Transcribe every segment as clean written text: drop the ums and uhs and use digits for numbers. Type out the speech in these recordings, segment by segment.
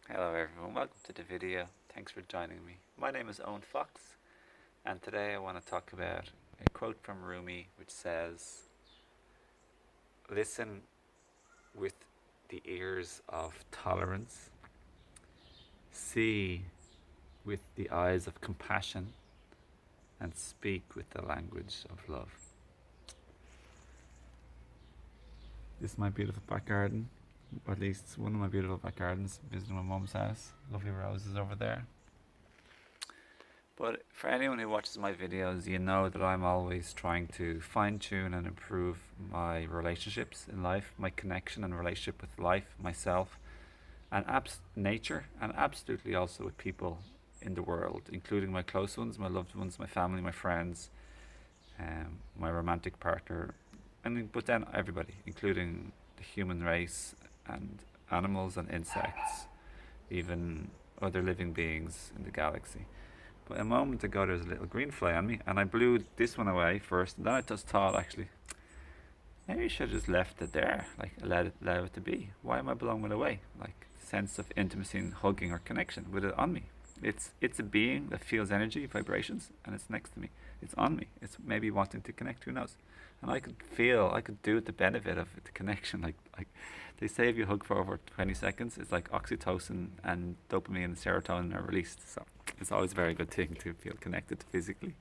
Hello everyone, welcome to the video. Thanks for joining me. My name is Owen Fox, and today I want to talk about a quote from Rumi which says, "Listen with the ears of tolerance, see with the eyes of compassion, and speak with the language of love." This is my beautiful back garden, or at least one of my beautiful back gardens, visiting my mum's house. Lovely roses over there. But for anyone who watches my videos, you know that I'm always trying to fine tune and improve my relationships in life, my connection and relationship with life, myself, and nature, and absolutely also with people in the world, including my close ones, my loved ones, my family, my friends, my romantic partner, but then everybody, including the human race and animals and insects, even other living beings in the galaxy. But a moment ago, there was a little green fly on me, and I blew this one away first, and then I just thought, actually, maybe I should have just left it there, like allow it to be. Why am I blowing it away? Like sense of intimacy and hugging or connection with it on me. It's a being that feels energy, vibrations, and it's next to me. It's on me. It's maybe wanting to connect. Who knows? And I could do it the benefit of the connection. Like they say, if you hug for over 20 seconds, it's like oxytocin and dopamine and serotonin are released. So it's always a very good thing to feel connected physically,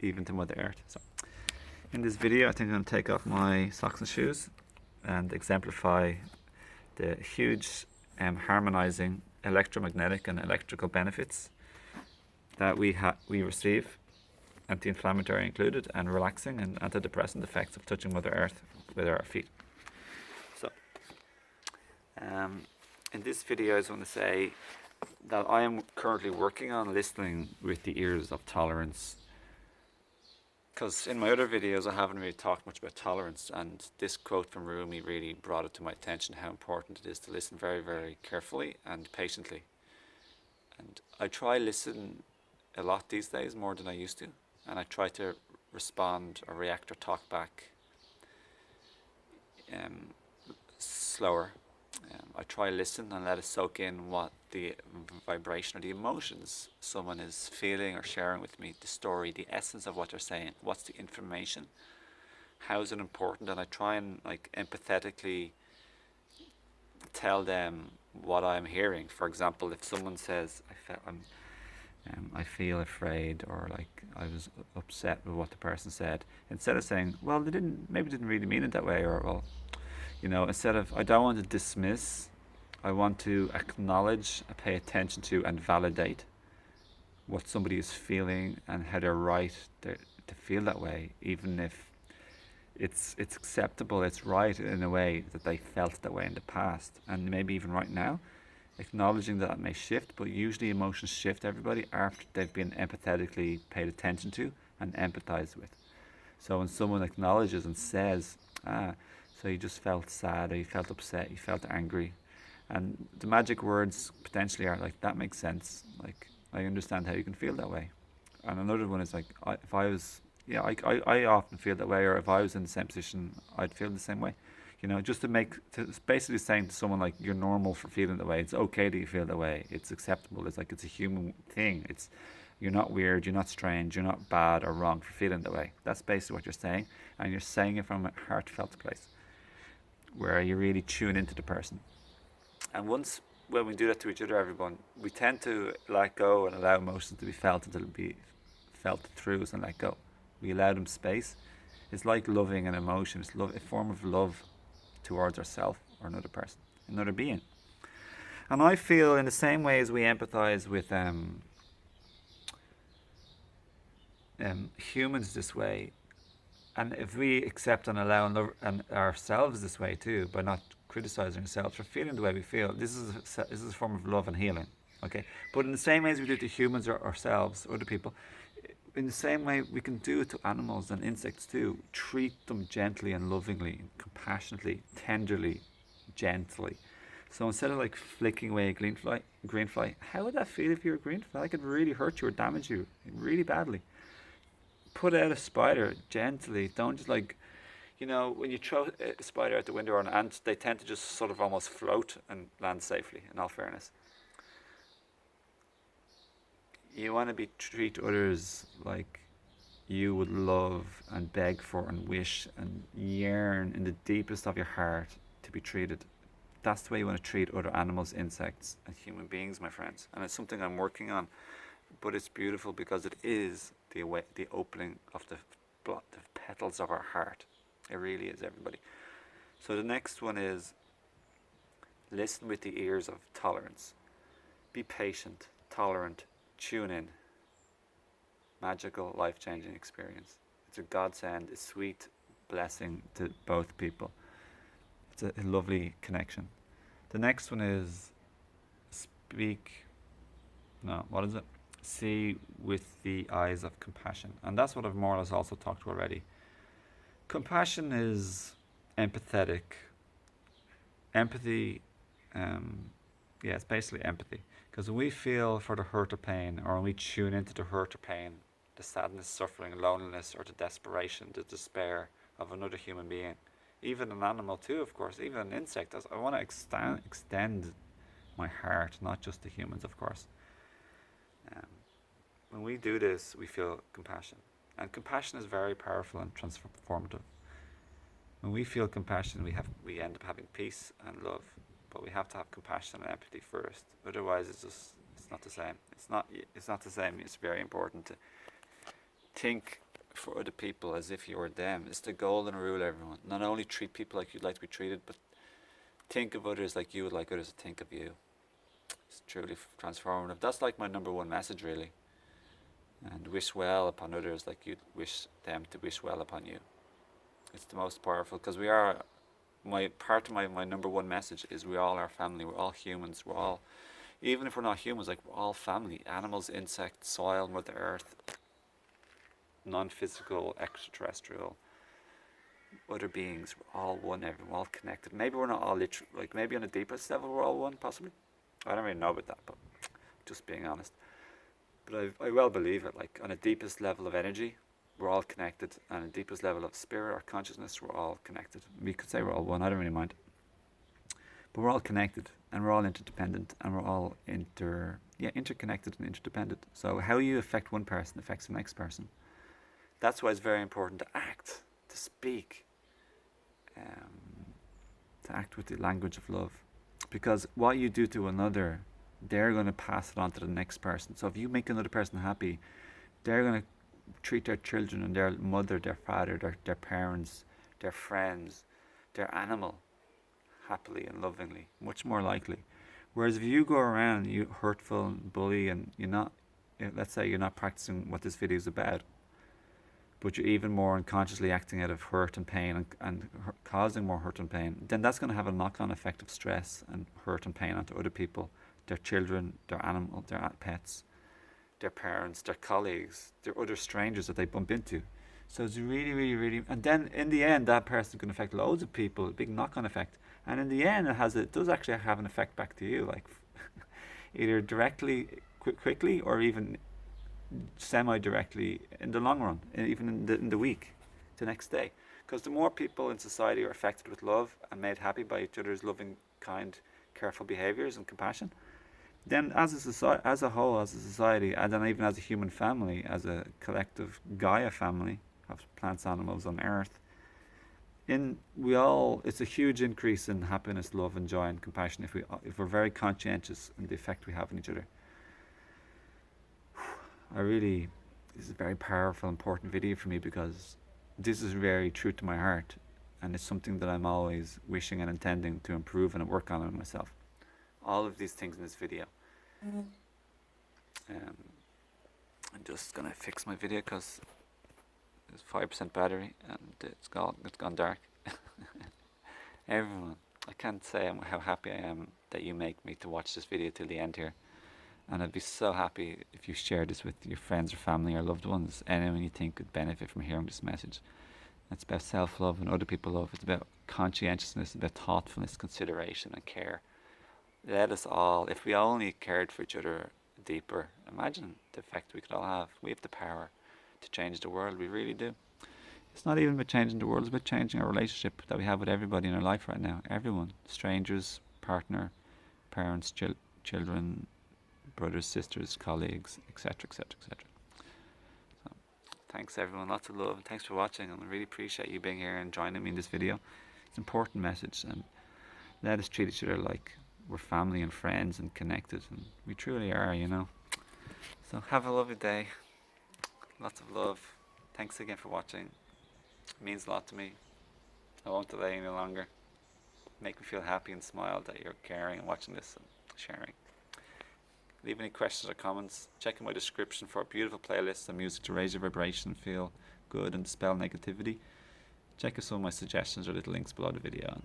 even to Mother Earth. So in this video, I think I'm going to take off my socks and shoes and exemplify the huge harmonizing electromagnetic and electrical benefits that we receive, anti-inflammatory included, and relaxing and antidepressant effects of touching Mother Earth with our feet. So, in this video, I just want to say that I am currently working on listening with the ears of tolerance, because in my other videos I haven't really talked much about tolerance, and this quote from Rumi really brought it to my attention how important it is to listen very, very carefully and patiently. And I try listen a lot these days, more than I used to, and I try to respond or react or talk back slower. I try listen and let it soak in what the vibration or the emotions someone is feeling or sharing with me, the story, the essence of what they're saying, what's the information, how is it important, and I try and like empathetically tell them what I'm hearing. For example, if someone says, I feel afraid, or like I was upset with what the person said, instead of saying, well, they didn't really mean it that way, or well, instead of, I don't want to dismiss, I want to acknowledge, pay attention to, and validate what somebody is feeling and how they're right to feel that way, even if it's acceptable, it's right in a way that they felt that way in the past, and maybe even right now, acknowledging that it may shift, but usually emotions shift, everybody, after they've been empathetically paid attention to and empathized with. So when someone acknowledges and says, so you just felt sad, or you felt upset, you felt angry, and the magic words potentially are like, that makes sense, like, I understand how you can feel that way. And another one is like, if I was, I often feel that way, or if I was in the same position, I'd feel the same way. Just it's basically saying to someone like, you're normal for feeling that way. It's okay that you feel that way. It's acceptable. It's like, it's a human thing. You're not weird. You're not strange. You're not bad or wrong for feeling that way. That's basically what you're saying, and you're saying it from a heartfelt place, where you really tune into the person. And when we do that to each other, everyone, we tend to let go and allow emotions to be felt until it be felt through us and let go. We allow them space. It's like loving an emotion. It's a form of love towards ourselves or another person, another being. And I feel in the same way as we empathize with humans this way, and if we accept and allow and love and ourselves this way too, by not criticizing ourselves for feeling the way we feel, this is a form of love and healing. Okay, but in the same way as we do to humans or ourselves, other people, in the same way we can do it to animals and insects too. Treat them gently and lovingly, compassionately, tenderly, gently. So instead of like flicking away a green fly, how would that feel if you're a green fly? That could really hurt you or damage you really badly. Put out a spider gently. Don't just like, when you throw a spider out the window or an ant, they tend to just sort of almost float and land safely, in all fairness. You want to be treat others like you would love and beg for and wish and yearn in the deepest of your heart to be treated. That's the way you want to treat other animals, insects, and human beings, my friends. And it's something I'm working on. But it's beautiful because it is the opening of the petals of our heart. It really is, everybody. So the next one is listen with the ears of tolerance. Be patient, tolerant, tune in. Magical, life-changing experience. It's a godsend, a sweet blessing to both people. It's a lovely connection. The next one is see with the eyes of compassion. And that's what I've more or less also talked already. Compassion is empathetic. Empathy, it's basically empathy. Because when we feel for the hurt or pain, or when we tune into the hurt or pain, the sadness, suffering, loneliness, or the desperation, the despair of another human being, even an animal too, of course, even an insect, I want to extend my heart, not just to humans, of course. When we do this, we feel compassion. And compassion is very powerful and transformative. When we feel compassion, we end up having peace and love. But we have to have compassion and empathy first. Otherwise, it's not the same. It's not the same. It's very important to think for other people as if you were them. It's the golden rule, everyone. Not only treat people like you'd like to be treated, but think of others like you would like others to think of you. It's truly transformative. That's like my number one message, really. And wish well upon others like you'd wish them to wish well upon you. It's the most powerful, because we are, my number one message is we all are family. We're all humans. We're all, even if we're not humans, like we're all family. Animals, insects, soil, Mother Earth, non-physical, extraterrestrial, other beings. We're all one, everyone, we're all connected. Maybe we're not all literal, like maybe on the deepest level we're all one, possibly. I don't really know about that, but just being honest. But I well believe it, like on the deepest level of energy, we're all connected. And on the deepest level of spirit or consciousness, we're all connected. We could say we're all one, I don't really mind. But we're all connected, and we're all interdependent, and we're all interconnected and interdependent. So how you affect one person affects the next person. That's why it's very important to act, to speak, to act with the language of love. Because what you do to another, they're going to pass it on to the next person. So if you make another person happy, they're going to treat their children and their mother, their father, their parents, their friends, their animal happily and lovingly, much more likely. Whereas if you go around, you hurtful and bully, and you're not, let's say you're not practicing what this video is about, but you're even more unconsciously acting out of hurt and pain and causing more hurt and pain, then that's going to have a knock-on effect of stress and hurt and pain onto other people, their children, their animal, their pets, their parents, their colleagues, their other strangers that they bump into. So it's really, really, really, and then in the end, that person can affect loads of people, a big knock-on effect. And in the end, it does actually have an effect back to you, like either directly, quickly, or even semi-directly in the long run, even in the week, the next day. Because the more people in society are affected with love and made happy by each other's loving, kind, careful behaviors and compassion, then as a whole, as a society, and then even as a human family, as a collective Gaia family of plants, animals on Earth, it's a huge increase in happiness, love, and joy and compassion if we're very conscientious in the effect we have on each other. This is a very powerful, important video for me, because this is very true to my heart, and it's something that I'm always wishing and intending to improve and work on in myself. All of these things in this video. I'm just gonna fix my video because there's 5% battery and it's gone dark. Everyone, I can't say how happy I am that you make me to watch this video till the end here. And I'd be so happy if you share this with your friends or family or loved ones, anyone you think could benefit from hearing this message. It's about self-love and other people love. It's about conscientiousness, it's about thoughtfulness, consideration and care. Let us all, if we only cared for each other deeper, imagine the effect we could all have. We have the power to change the world, we really do. It's not even about changing the world, it's about changing our relationship that we have with everybody in our life right now. Everyone, strangers, partner, parents, children, brothers, sisters, colleagues, etc., etc., etc. So, thanks everyone, lots of love, and thanks for watching, and I really appreciate you being here and joining me in this video. It's an important message, and let us treat each other like we're family and friends and connected, and we truly are, you know. So have a lovely day, lots of love. Thanks again for watching. It means a lot to me. I won't delay any longer. Make me feel happy and smile that you're caring and watching this and sharing. Leave any questions or comments. Check in my description for a beautiful playlist of music to raise your vibration, feel good and dispel negativity. Check out some of my suggestions or little links below the video, and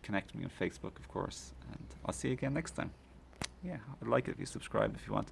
connect with me on Facebook, of course, and I'll see you again next time. Yeah, I'd like it if you subscribe if you want.